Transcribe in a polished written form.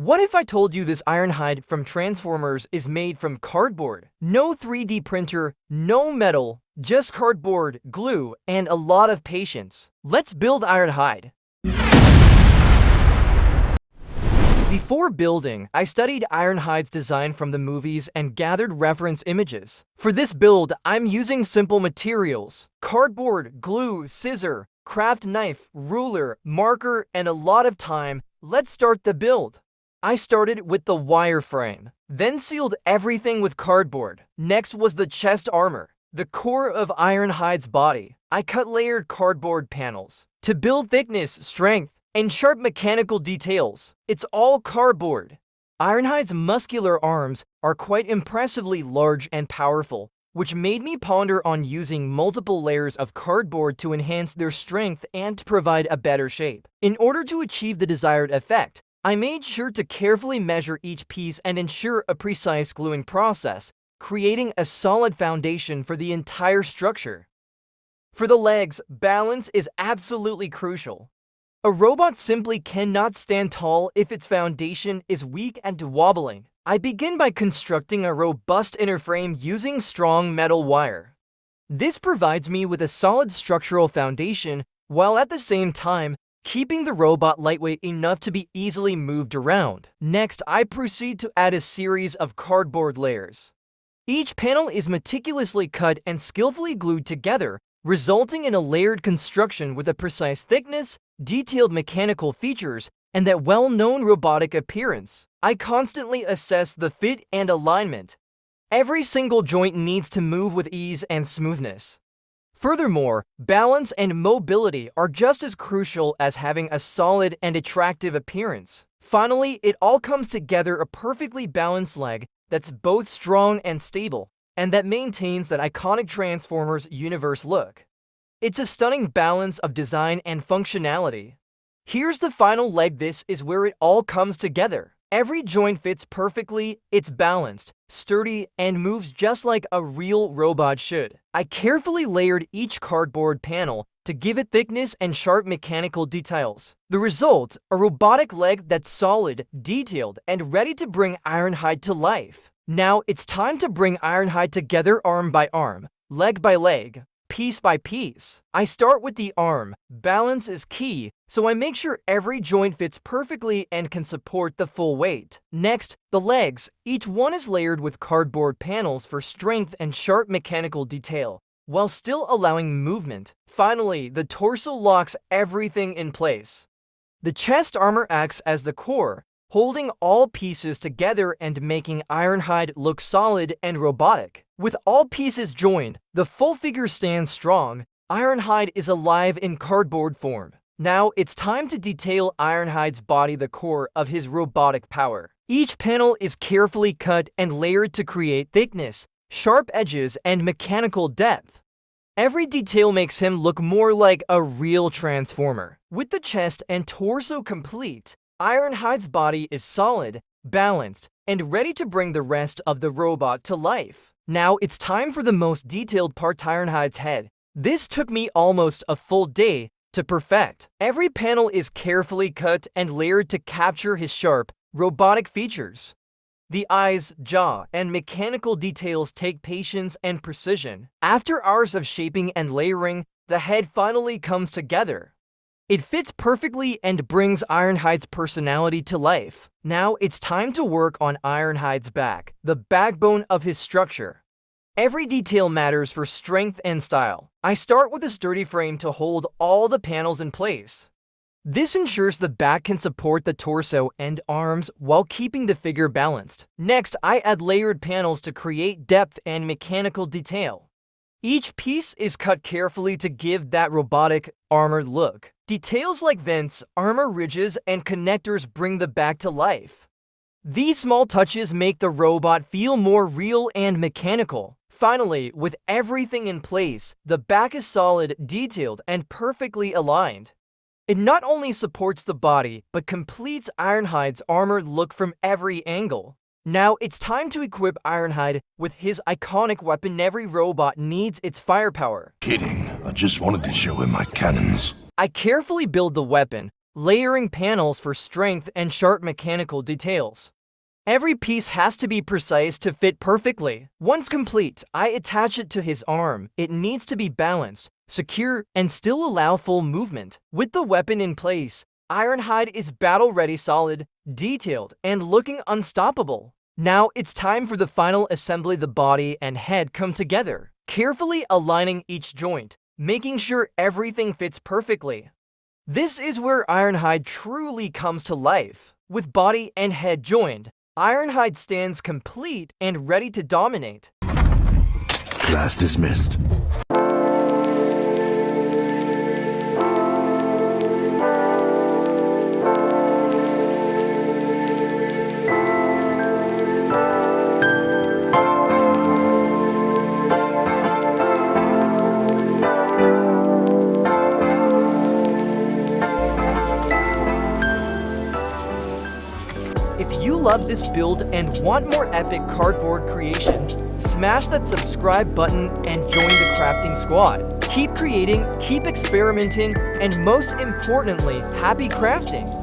What if I told you this Ironhide from Transformers is made from cardboard? No 3D printer, no metal, just cardboard, glue, and a lot of patience. Let's build Ironhide. Before building, I studied Ironhide's design from the movies and gathered reference images. For this build, I'm using simple materials: cardboard, glue, scissor, craft knife, ruler, marker, and a lot of time. Let's start the build. I started with the wireframe, then sealed everything with cardboard. Next was the chest armor, the core of Ironhide's body. I cut layered cardboard panels to build thickness, strength, and sharp mechanical details. It's all cardboard. Ironhide's muscular arms are quite impressively large and powerful, which made me ponder on using multiple layers of cardboard to enhance their strength and provide a better shape. In order to achieve the desired effect, I made sure to carefully measure each piece and ensure a precise gluing process, creating a solid foundation for the entire structure. For the legs, balance is absolutely crucial. A robot simply cannot stand tall if its foundation is weak and wobbling. I begin by constructing a robust inner frame using strong metal wire. This provides me with a solid structural foundation, while at the same time keeping the robot lightweight enough to be easily moved around. Next, I proceed to add a series of cardboard layers. Each panel is meticulously cut and skillfully glued together, resulting in a layered construction with a precise thickness, detailed mechanical features, and that well-known robotic appearance. I constantly assess the fit and alignment. Every single joint needs to move with ease and smoothness. Furthermore, balance and mobility are just as crucial as having a solid and attractive appearance. Finally, it all comes together: a perfectly balanced leg that's both strong and stable, and that maintains that iconic Transformers universe look. It's a stunning balance of design and functionality. Here's the final leg. This is where it all comes together. Every joint fits perfectly, it's balanced, sturdy, and moves just like a real robot should. I carefully layered each cardboard panel to give it thickness and sharp mechanical details. The result, a robotic leg that's solid, detailed, and ready to bring Ironhide to life. Now it's time to bring Ironhide together arm by arm, leg by leg, piece by piece. I start with the arm. Balance is key, so I make sure every joint fits perfectly and can support the full weight. Next, the legs. Each one is layered with cardboard panels for strength and sharp mechanical detail, while still allowing movement. Finally, the torso locks everything in place. The chest armor acts as the core, holding all pieces together and making Ironhide look solid and robotic. With all pieces joined, the full figure stands strong. Ironhide is alive in cardboard form. Now it's time to detail Ironhide's body, the core of his robotic power. Each panel is carefully cut and layered to create thickness, sharp edges, and mechanical depth. Every detail makes him look more like a real Transformer. With the chest and torso complete, Ironhide's body is solid, balanced, and ready to bring the rest of the robot to life. Now it's time for the most detailed part: Ironhide's head. This took me almost a full day to perfect. Every panel is carefully cut and layered to capture his sharp, robotic features. The eyes, jaw, and mechanical details take patience and precision. After hours of shaping and layering, the head finally comes together. It fits perfectly and brings Ironhide's personality to life. Now it's time to work on Ironhide's back, the backbone of his structure. Every detail matters for strength and style. I start with a sturdy frame to hold all the panels in place. This ensures the back can support the torso and arms while keeping the figure balanced. Next, I add layered panels to create depth and mechanical detail. Each piece is cut carefully to give that robotic, armored look. Details like vents, armor ridges, and connectors bring the back to life. These small touches make the robot feel more real and mechanical. Finally, with everything in place, the back is solid, detailed, and perfectly aligned. It not only supports the body, but completes Ironhide's armored look from every angle. Now it's time to equip Ironhide with his iconic weapon. Every robot needs its firepower. Kidding. I just wanted to show him my cannons. I carefully build the weapon, layering panels for strength and sharp mechanical details. Every piece has to be precise to fit perfectly. Once complete, I attach it to his arm. It needs to be balanced, secure, and still allow full movement. With the weapon in place, Ironhide is battle-ready, solid, detailed, and looking unstoppable. Now it's time for the final assembly. The body and head come together, carefully aligning each joint, making sure everything fits perfectly. This is where Ironhide truly comes to life. With body and head joined, Ironhide stands complete and ready to dominate. Class dismissed. If you love this build and want more epic cardboard creations, smash that subscribe button and join the crafting squad. Keep creating, keep experimenting, and most importantly, happy crafting!